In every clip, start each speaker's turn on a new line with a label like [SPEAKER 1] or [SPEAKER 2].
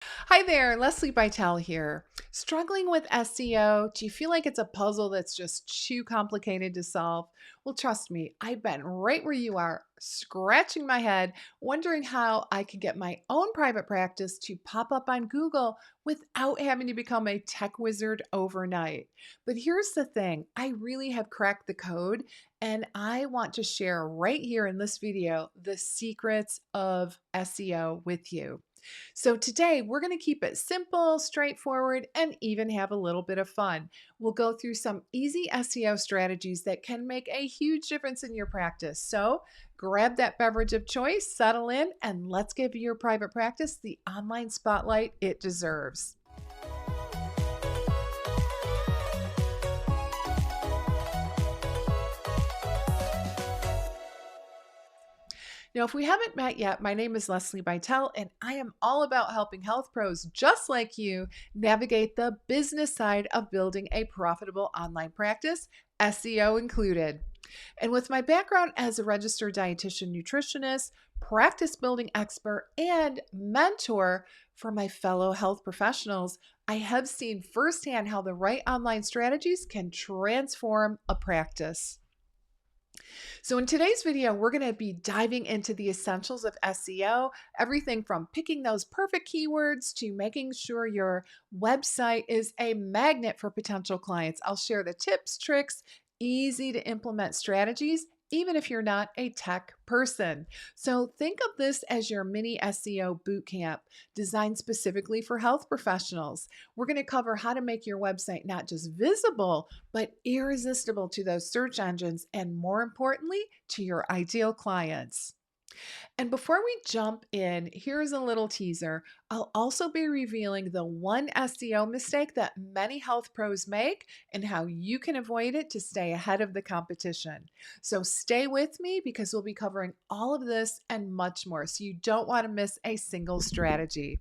[SPEAKER 1] Hi there, Lesli Bitel here. Struggling with SEO? Do you feel like it's a puzzle that's just too complicated to solve? Well, trust me, I've been right where you are, scratching my head, wondering how I could get my own private practice to pop up on Google without having to become a tech wizard overnight. But here's the thing, I really have cracked the code, and I want to share right here in this video the secrets of SEO with you. So, today we're going to keep it simple, straightforward, and even have a little bit of fun. We'll go through some easy SEO strategies that can make a huge difference in your practice. So, grab that beverage of choice, settle in, and let's give your private practice the online spotlight it deserves. Now, if we haven't met yet, my name is Lesli Bitel, and I am all about helping health pros just like you navigate the business side of building a profitable online practice, SEO included. And with my background as a registered dietitian nutritionist, practice building expert, and mentor for my fellow health professionals, I have seen firsthand how the right online strategies can transform a practice. So, in today's video, we're going to be diving into the essentials of SEO, everything from picking those perfect keywords to making sure your website is a magnet for potential clients. I'll share the tips, tricks, easy to implement strategies, even if you're not a tech person. So, think of this as your mini SEO bootcamp designed specifically for health professionals. We're going to cover how to make your website not just visible, but irresistible to those search engines and, more importantly, to your ideal clients. And before we jump in, here's a little teaser. I'll also be revealing the one SEO mistake that many health pros make and how you can avoid it to stay ahead of the competition. So stay with me because we'll be covering all of this and much more. So you don't want to miss a single strategy.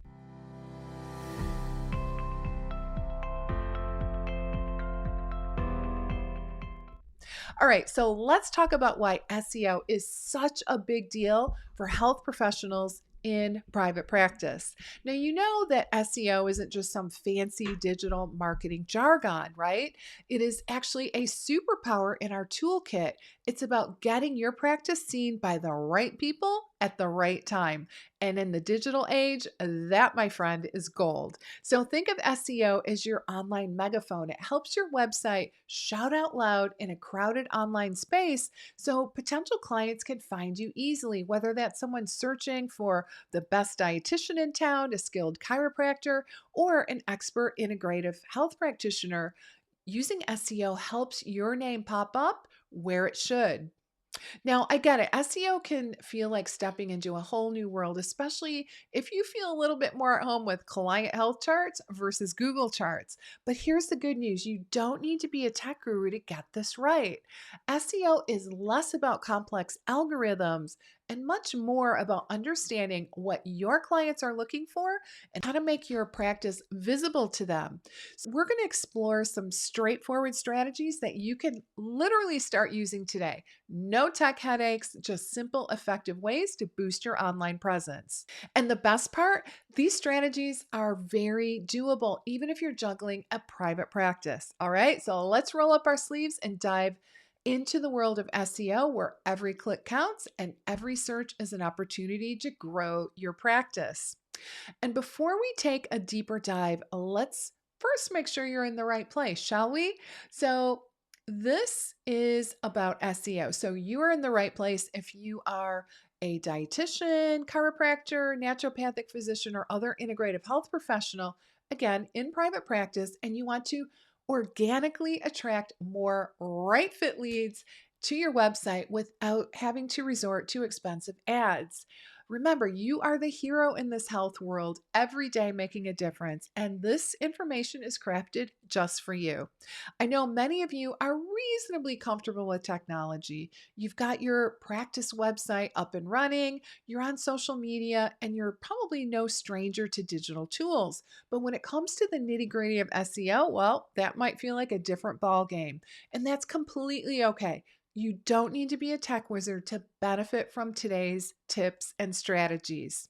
[SPEAKER 1] All right, so let's talk about why SEO is such a big deal for health professionals in private practice. Now, you know that SEO isn't just some fancy digital marketing jargon, right? It is actually a superpower in our toolkit. It's about getting your practice seen by the right people at the right time. And in the digital age, that, my friend, is gold. So think of SEO as your online megaphone. It helps your website shout out loud in a crowded online space so potential clients can find you easily, whether that's someone searching for the best dietitian in town, a skilled chiropractor, or an expert integrative health practitioner. Using SEO helps your name pop up where it should. Now, I get it. SEO can feel like stepping into a whole new world, especially if you feel a little bit more at home with client health charts versus Google charts. But here's the good news, you don't need to be a tech guru to get this right. SEO is less about complex algorithms and much more about understanding what your clients are looking for and how to make your practice visible to them. So we're going to explore some straightforward strategies that you can literally start using today. No tech headaches, just simple, effective ways to boost your online presence. And the best part, these strategies are very doable, even if you're juggling a private practice. All right, so let's roll up our sleeves and dive into the world of SEO where every click counts and every search is an opportunity to grow your practice. And before we take a deeper dive, let's first make sure you're in the right place, shall we? So, this is about SEO. So, you are in the right place if you are a dietitian, chiropractor, naturopathic physician, or other integrative health professional, again, in private practice, and you want to organically attract more right fit leads to your website without having to resort to expensive ads. Remember, you are the hero in this health world every day making a difference, and this information is crafted just for you. I know many of you are reasonably comfortable with technology. You've got your practice website up and running, you're on social media, and you're probably no stranger to digital tools. But when it comes to the nitty-gritty of SEO, well, that might feel like a different ball game, and that's completely okay. You don't need to be a tech wizard to benefit from today's tips and strategies.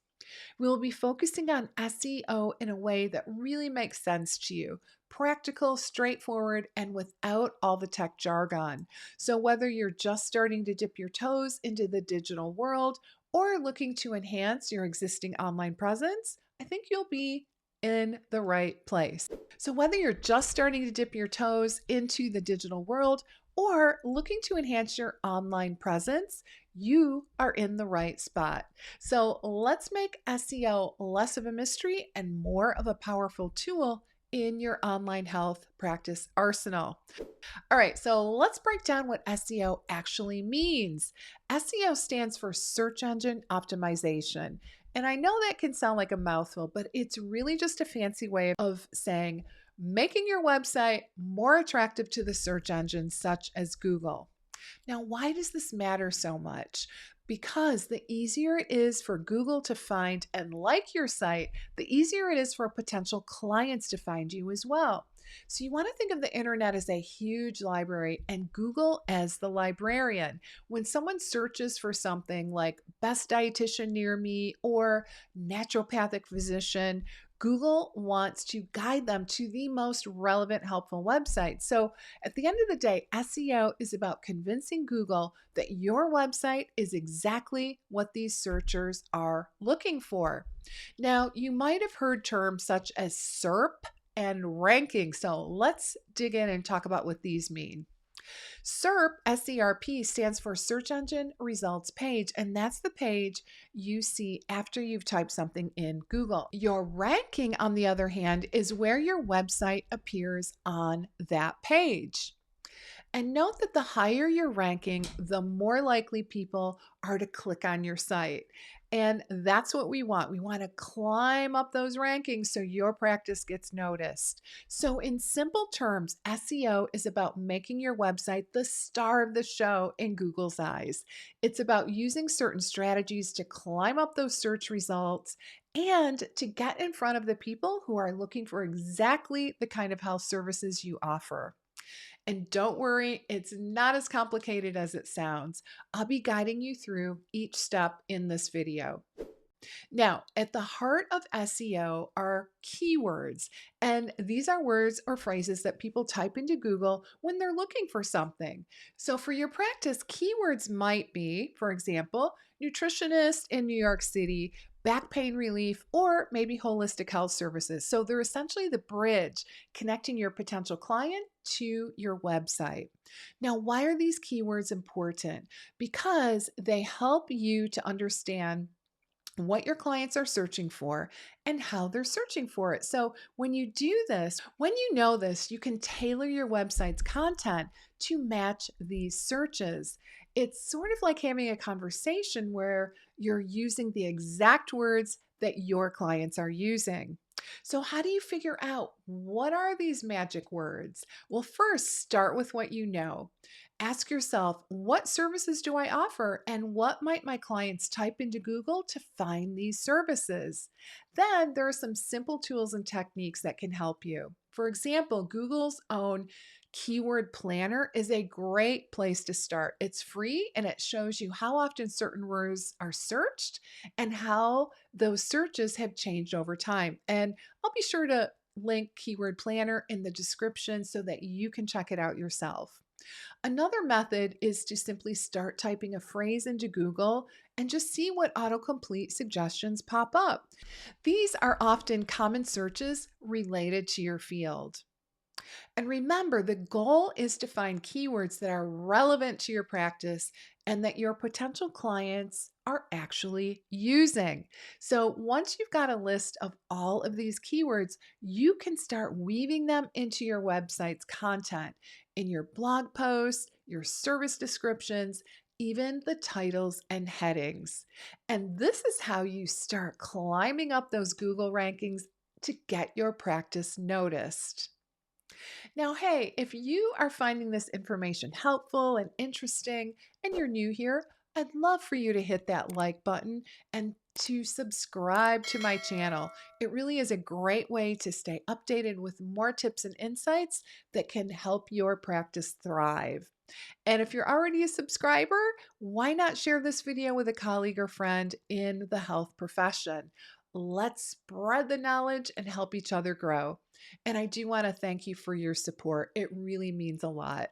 [SPEAKER 1] We will be focusing on SEO in a way that really makes sense to you. Practical, straightforward, and without all the tech jargon. So, whether you're just starting to dip your toes into the digital world or looking to enhance your existing online presence, I think you'll be in the right place. So, whether you're just starting to dip your toes into the digital world or looking to enhance your online presence, you are in the right spot. So, let's make SEO less of a mystery and more of a powerful tool in your online health practice arsenal. All right, so let's break down what SEO actually means. SEO stands for search engine optimization. And I know that can sound like a mouthful, but it's really just a fancy way of saying making your website more attractive to the search engines such as Google. Now, why does this matter so much? Because the easier it is for Google to find and like your site, the easier it is for potential clients to find you as well. So, you want to think of the internet as a huge library and Google as the librarian. When someone searches for something like best dietitian near me or naturopathic physician, Google wants to guide them to the most relevant, helpful website. So, at the end of the day, SEO is about convincing Google that your website is exactly what these searchers are looking for. Now, you might have heard terms such as SERP and ranking. So, let's dig in and talk about what these mean. SERP, SERP stands for Search Engine Results Page, and that's the page you see after you've typed something in Google. Your ranking, on the other hand, is where your website appears on that page. And note that the higher your ranking, the more likely people are to click on your site. And that's what we want. We want to climb up those rankings so your practice gets noticed. So, in simple terms, SEO is about making your website the star of the show in Google's eyes. It's about using certain strategies to climb up those search results and to get in front of the people who are looking for exactly the kind of health services you offer. And don't worry, it's not as complicated as it sounds. I'll be guiding you through each step in this video. Now, at the heart of SEO are keywords, and these are words or phrases that people type into Google when they're looking for something. So, for your practice, keywords might be, for example, nutritionist in New York City, back pain relief, or maybe holistic health services. So, they're essentially the bridge connecting your potential client to your website. Now, why are these keywords important? Because they help you to understand what your clients are searching for and how they're searching for it. So, when you do this, when you know this, you can tailor your website's content to match these searches. It's sort of like having a conversation where you're using the exact words that your clients are using. So, how do you figure out what are these magic words? Well, first, start with what you know. Ask yourself, what services do I offer and what might my clients type into Google to find these services? Then there are some simple tools and techniques that can help you. For example, Google's own keyword planner is a great place to start. It's free and it shows you how often certain words are searched and how those searches have changed over time. And I'll be sure to link Keyword Planner in the description so that you can check it out yourself. Another method is to simply start typing a phrase into Google and just see what autocomplete suggestions pop up. These are often common searches related to your field. And remember, the goal is to find keywords that are relevant to your practice and that your potential clients are actually using. So, once you've got a list of all of these keywords, you can start weaving them into your website's content in your blog posts, your service descriptions, even the titles and headings. And this is how you start climbing up those Google rankings to get your practice noticed. Now, hey, if you are finding this information helpful and interesting and you're new here, I'd love for you to hit that like button and to subscribe to my channel. It really is a great way to stay updated with more tips and insights that can help your practice thrive. And if you're already a subscriber, why not share this video with a colleague or friend in the health profession? Let's spread the knowledge and help each other grow. And I do want to thank you for your support. It really means a lot.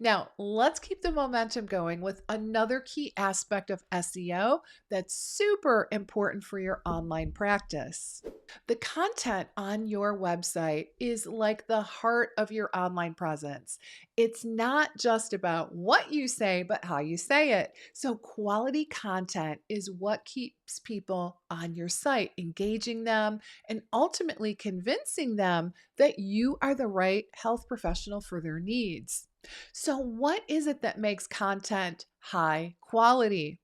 [SPEAKER 1] Now, let's keep the momentum going with another key aspect of SEO that's super important for your online practice. The content on your website is like the heart of your online presence. It's not just about what you say, but how you say it. So, quality content is what keeps people on your site, engaging them, and ultimately convincing them that you are the right health professional for their needs. So, what is it that makes content high quality?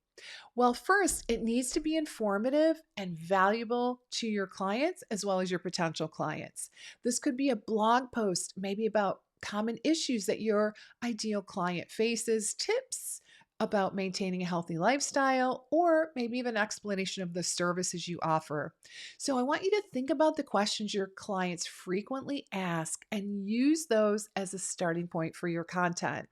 [SPEAKER 1] Well, first, it needs to be informative and valuable to your clients as well as your potential clients. This could be a blog post, maybe about common issues that your ideal client faces, tips about maintaining a healthy lifestyle, or maybe even an explanation of the services you offer. So, I want you to think about the questions your clients frequently ask and use those as a starting point for your content.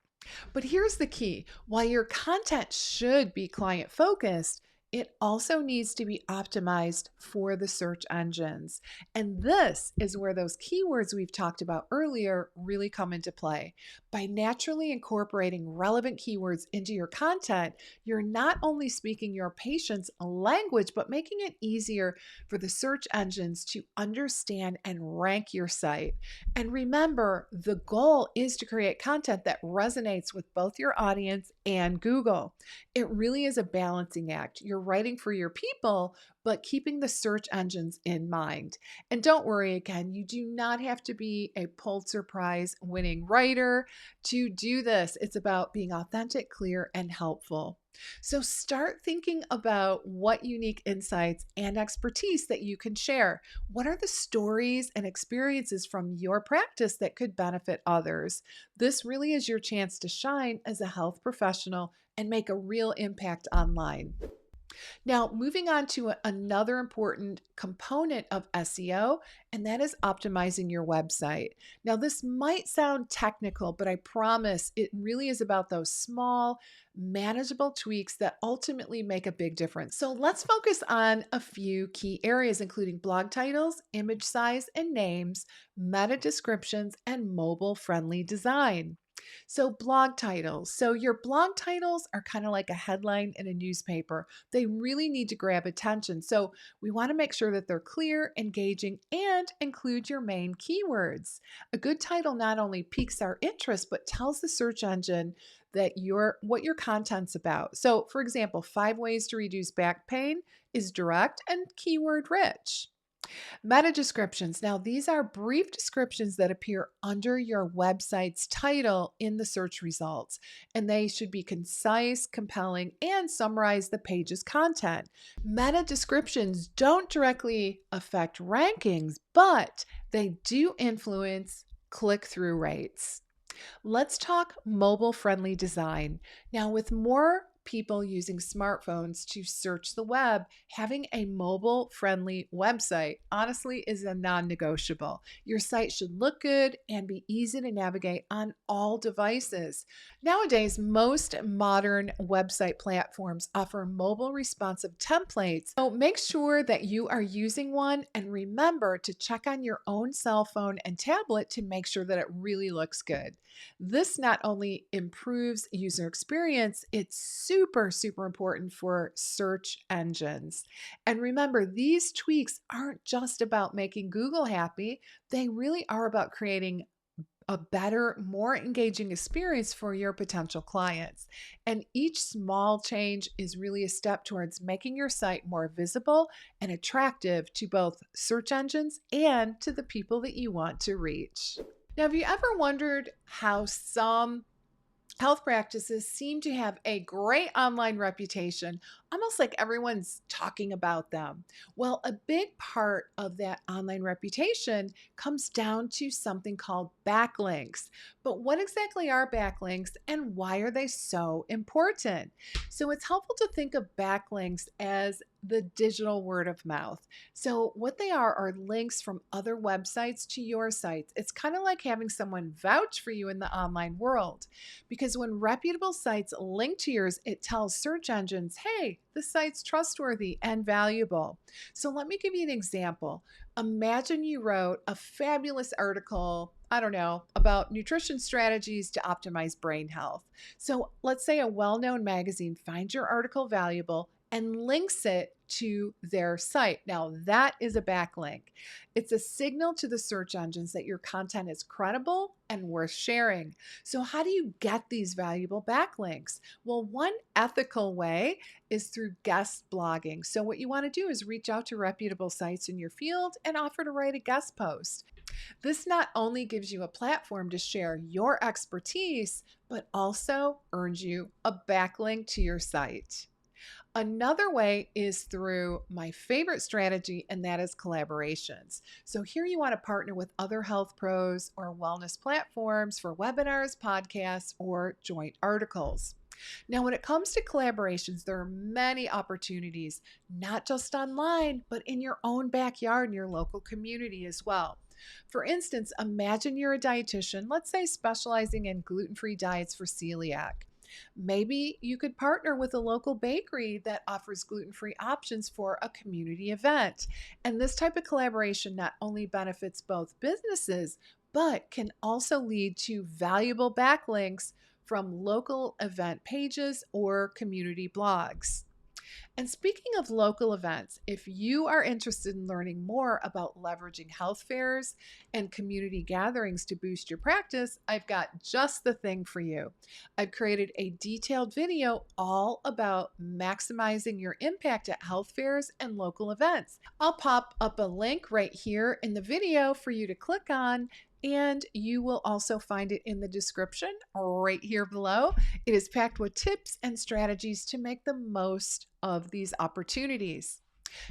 [SPEAKER 1] But here's the key: while your content should be client focused, it also needs to be optimized for the search engines. And this is where those keywords we've talked about earlier really come into play. By naturally incorporating relevant keywords into your content, you're not only speaking your patient's language, but making it easier for the search engines to understand and rank your site. And remember, the goal is to create content that resonates with both your audience and Google. It really is a balancing act. You're writing for your people, but keeping the search engines in mind. And don't worry, again, you do not have to be a Pulitzer Prize winning writer to do this. It's about being authentic, clear, and helpful. So start thinking about what unique insights and expertise that you can share. What are the stories and experiences from your practice that could benefit others? This really is your chance to shine as a health professional and make a real impact online. Now, moving on to another important component of SEO, and that is optimizing your website. Now, this might sound technical, but I promise it really is about those small, manageable tweaks that ultimately make a big difference. So, let's focus on a few key areas, including blog titles, image size and names, meta descriptions, and mobile friendly design. So, blog titles. So, your blog titles are kind of like a headline in a newspaper. They really need to grab attention. So, we want to make sure that they're clear, engaging, and include your main keywords. A good title not only piques our interest, but tells the search engine that what your content's about. So, for example, 5 ways to reduce back pain is direct and keyword rich. Meta descriptions. Now, these are brief descriptions that appear under your website's title in the search results, and they should be concise, compelling, and summarize the page's content. Meta descriptions don't directly affect rankings, but they do influence click through rates. Let's talk mobile friendly design. Now, with more people using smartphones to search the web, having a mobile friendly website honestly is a non negotiable. Your site should look good and be easy to navigate on all devices. Nowadays, most modern website platforms offer mobile responsive templates, so make sure that you are using one and remember to check on your own cell phone and tablet to make sure that it really looks good. This not only improves user experience, it's super important for search engines. And remember, these tweaks aren't just about making Google happy, they really are about creating a better, more engaging experience for your potential clients. And each small change is really a step towards making your site more visible and attractive to both search engines and to the people that you want to reach. Now, have you ever wondered how some health practices seem to have a great online reputation almost like everyone's talking about them. Well, a big part of that online reputation comes down to something called backlinks. But what exactly are backlinks and why are they so important? So it's helpful to think of backlinks as the digital word of mouth. So, what they are links from other websites to your sites. It's kind of like having someone vouch for you in the online world. Because when reputable sites link to yours, it tells search engines, hey, the site's trustworthy and valuable. So let me give you an example. Imagine you wrote a fabulous article, I don't know, about nutrition strategies to optimize brain health. So let's say a well known magazine finds your article valuable and links it to their site. Now, that is a backlink. It's a signal to the search engines that your content is credible and worth sharing. So, how do you get these valuable backlinks? Well, one ethical way is through guest blogging. So, what you want to do is reach out to reputable sites in your field and offer to write a guest post. This not only gives you a platform to share your expertise, but also earns you a backlink to your site. Another way is through my favorite strategy, and that is collaborations. So, here you want to partner with other health pros or wellness platforms for webinars, podcasts, or joint articles. Now, when it comes to collaborations, there are many opportunities, not just online, but in your own backyard, in your local community as well. For instance, imagine you're a dietitian, let's say specializing in gluten free diets for celiac. Maybe you could partner with a local bakery that offers gluten free options for a community event. And this type of collaboration not only benefits both businesses, but can also lead to valuable backlinks from local event pages or community blogs. And speaking of local events, if you are interested in learning more about leveraging health fairs and community gatherings to boost your practice, I've got just the thing for you. I've created a detailed video all about maximizing your impact at health fairs and local events. I'll pop up a link right here in the video for you to click on. And you will also find it in the description right here below. It is packed with tips and strategies to make the most of these opportunities.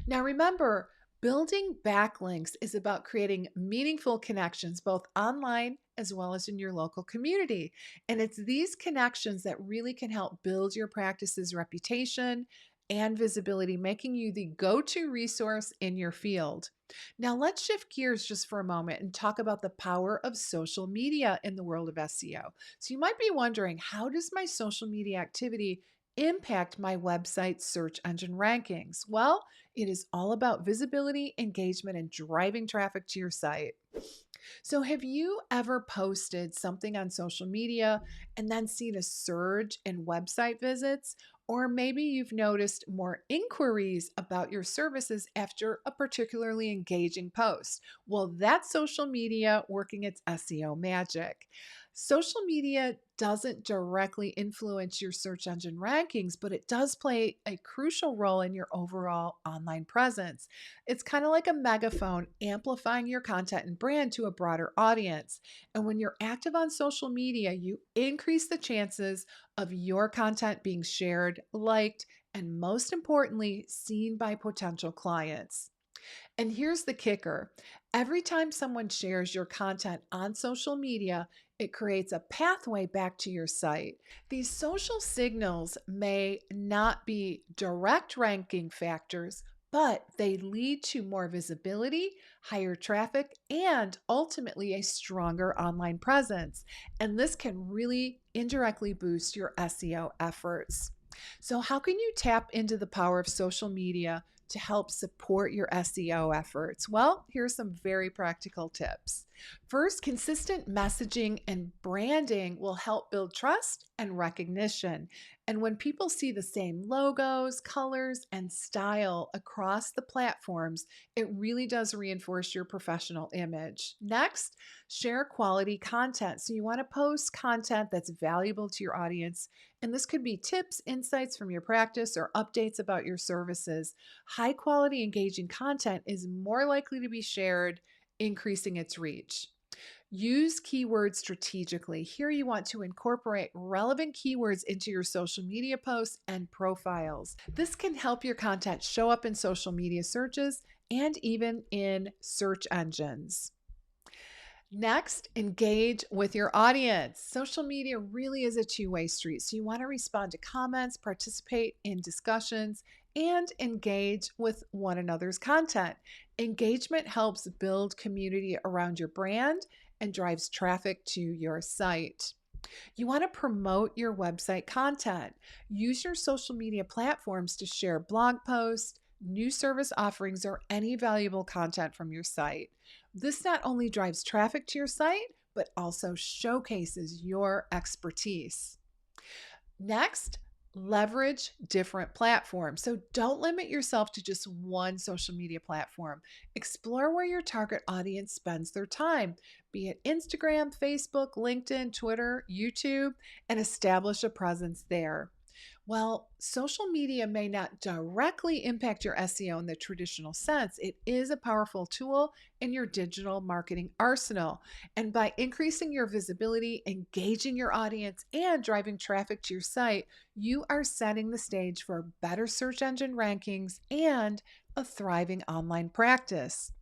[SPEAKER 1] Now, remember, building backlinks is about creating meaningful connections both online as well as in your local community. And it's these connections that really can help build your practice's reputation and visibility, making you the go to resource in your field. Now, let's shift gears just for a moment and talk about the power of social media in the world of SEO. So, you might be wondering, how does my social media activity impact my website's search engine rankings? Well, it is all about visibility, engagement, and driving traffic to your site. So, have you ever posted something on social media and then seen a surge in website visits? Or maybe you've noticed more inquiries about your services after a particularly engaging post. Well, that's social media working its SEO magic. Social media doesn't directly influence your search engine rankings, but it does play a crucial role in your overall online presence. It's kind of like a megaphone amplifying your content and brand to a broader audience. And when you're active on social media, you increase the chances of your content being shared, liked, and most importantly, seen by potential clients. And here's the kicker: every time someone shares your content on social media, it creates a pathway back to your site. These social signals may not be direct ranking factors, but they lead to more visibility, higher traffic, and ultimately a stronger online presence. And this can really indirectly boost your SEO efforts. So, how can you tap into the power of social media to help support your SEO efforts? Well, here's some very practical tips. First, consistent messaging and branding will help build trust and recognition. And when people see the same logos, colors, and style across the platforms, it really does reinforce your professional image. Next, share quality content. So, you want to post content that's valuable to your audience. And this could be tips, insights from your practice, or updates about your services. High quality, engaging content is more likely to be shared, increasing its reach. Use keywords strategically. Here you want to incorporate relevant keywords into your social media posts and profiles. This can help your content show up in social media searches and even in search engines. Next, engage with your audience. Social media really is a two-way street, so you want to respond to comments, participate in discussions, and engage with one another's content. Engagement helps build community around your brand and drives traffic to your site. You want to promote your website content. Use your social media platforms to share blog posts, new service offerings, or any valuable content from your site. This not only drives traffic to your site, but also showcases your expertise. Next, leverage different platforms. So don't limit yourself to just one social media platform. Explore where your target audience spends their time, be it Instagram, Facebook, LinkedIn, Twitter, YouTube, and establish a presence there. While social media may not directly impact your SEO in the traditional sense, it is a powerful tool in your digital marketing arsenal. And by increasing your visibility, engaging your audience, and driving traffic to your site, you are setting the stage for better search engine rankings and a thriving online practice.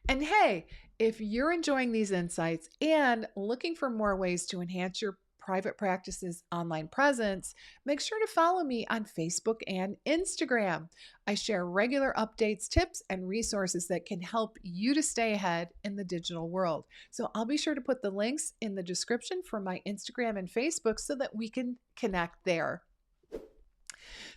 [SPEAKER 1] And hey, if you're enjoying these insights and looking for more ways to enhance your private practice's online presence, make sure to follow me on Facebook and Instagram. I share regular updates, tips, and resources that can help you to stay ahead in the digital world. So I'll be sure to put the links in the description for my Instagram and Facebook so that we can connect there.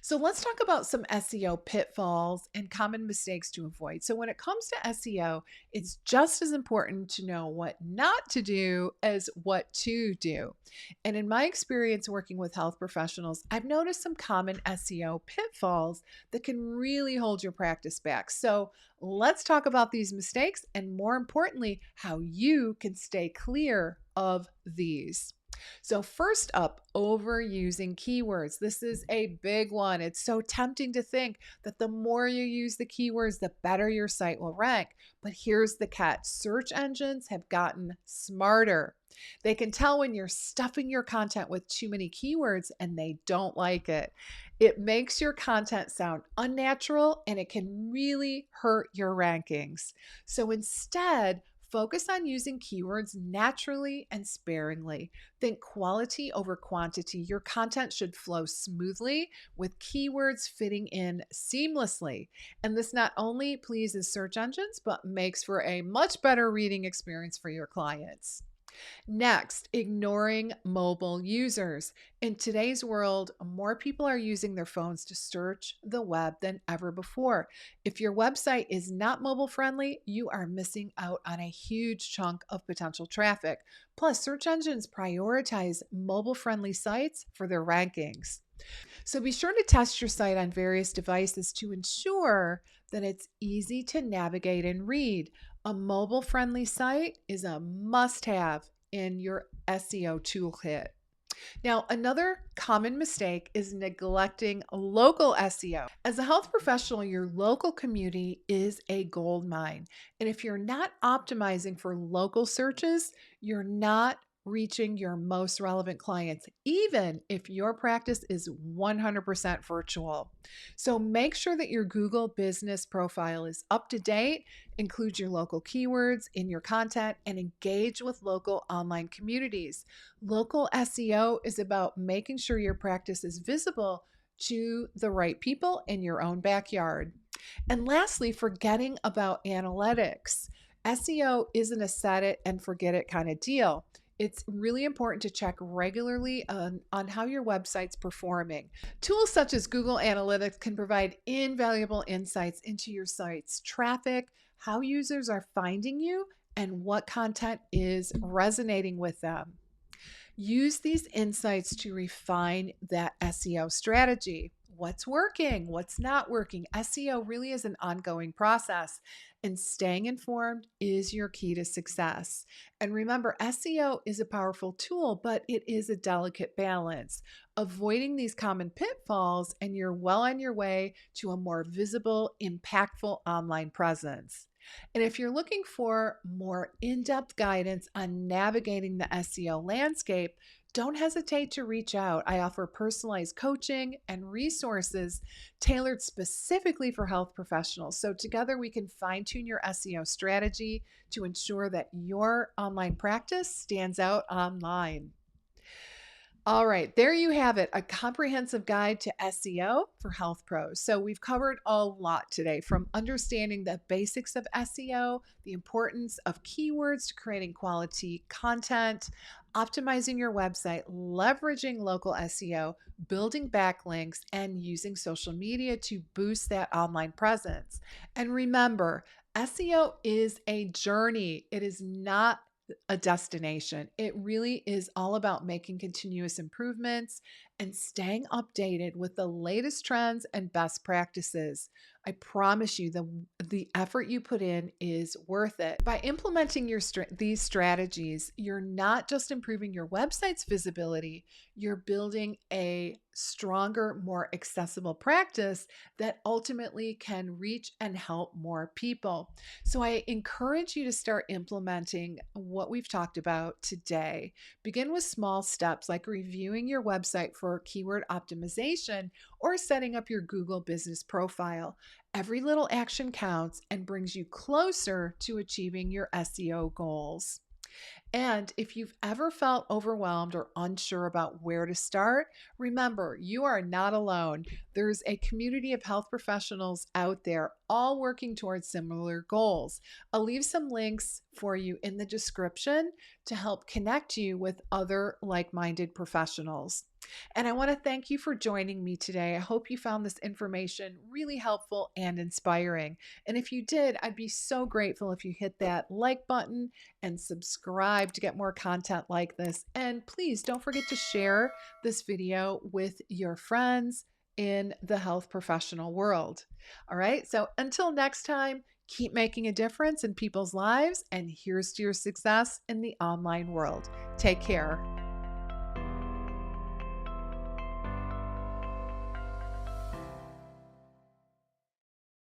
[SPEAKER 1] So let's talk about some SEO pitfalls and common mistakes to avoid. So when it comes to SEO, it's just as important to know what not to do as what to do. And in my experience working with health professionals, I've noticed some common SEO pitfalls that can really hold your practice back. So let's talk about these mistakes and, more importantly, how you can stay clear of these. So, first up, overusing keywords. This is a big one. It's so tempting to think that the more you use the keywords, the better your site will rank. But here's the catch: search engines have gotten smarter. They can tell when you're stuffing your content with too many keywords and they don't like it. It makes your content sound unnatural and it can really hurt your rankings. So, instead, focus on using keywords naturally and sparingly. Think quality over quantity. Your content should flow smoothly with keywords fitting in seamlessly. And this not only pleases search engines, but makes for a much better reading experience for your clients. Next, ignoring mobile users. In today's world, more people are using their phones to search the web than ever before. If your website is not mobile friendly, you are missing out on a huge chunk of potential traffic. Plus, search engines prioritize mobile friendly sites for their rankings. So be sure to test your site on various devices to ensure that it's easy to navigate and read. A mobile friendly site is a must have in your SEO toolkit. Now, another common mistake is neglecting local SEO. As a health professional, your local community is a gold mine. And if you're not optimizing for local searches, you're not reaching your most relevant clients, even if your practice is 100% virtual. So make sure that your Google business profile is up to date, include your local keywords in your content, and engage with local online communities. Local SEO is about making sure your practice is visible to the right people in your own backyard. And lastly, forgetting about analytics. SEO isn't a set it and forget it kind of deal. It's really important to check regularly on how your website's performing. Tools such as Google Analytics can provide invaluable insights into your site's traffic, how users are finding you, and what content is resonating with them. Use these insights to refine that SEO strategy. What's working? What's not working? SEO really is an ongoing process, and staying informed is your key to success. And remember, SEO is a powerful tool, but it is a delicate balance. Avoiding these common pitfalls, and you're well on your way to a more visible, impactful online presence. And if you're looking for more in depth guidance on navigating the SEO landscape, don't hesitate to reach out. I offer personalized coaching and resources tailored specifically for health professionals. So, together we can fine tune your SEO strategy to ensure that your online practice stands out online. All right, there you have it, a comprehensive guide to SEO for health pros. So, we've covered a lot today, from understanding the basics of SEO, the importance of keywords to creating quality content, optimizing your website, leveraging local SEO, building backlinks, and using social media to boost that online presence. And remember, SEO is a journey, it is not a destination. It really is all about making continuous improvements and staying updated with the latest trends and best practices. I promise you the effort you put in is worth it. By implementing these strategies, you're not just improving your website's visibility, you're building a stronger, more accessible practice that ultimately can reach and help more people. So I encourage you to start implementing what we've talked about today. Begin with small steps like reviewing your website for keyword optimization or setting up your Google business profile. Every little action counts and brings you closer to achieving your SEO goals. And if you've ever felt overwhelmed or unsure about where to start, remember, you are not alone. There's a community of health professionals out there all working towards similar goals. I'll leave some links for you in the description to help connect you with other like-minded professionals. And I want to thank you for joining me today. I hope you found this information really helpful and inspiring. And if you did, I'd be so grateful if you hit that like button and subscribe to get more content like this. And please don't forget to share this video with your friends in the health professional world. All right, so until next time, keep making a difference in people's lives, and here's to your success in the online world. Take care.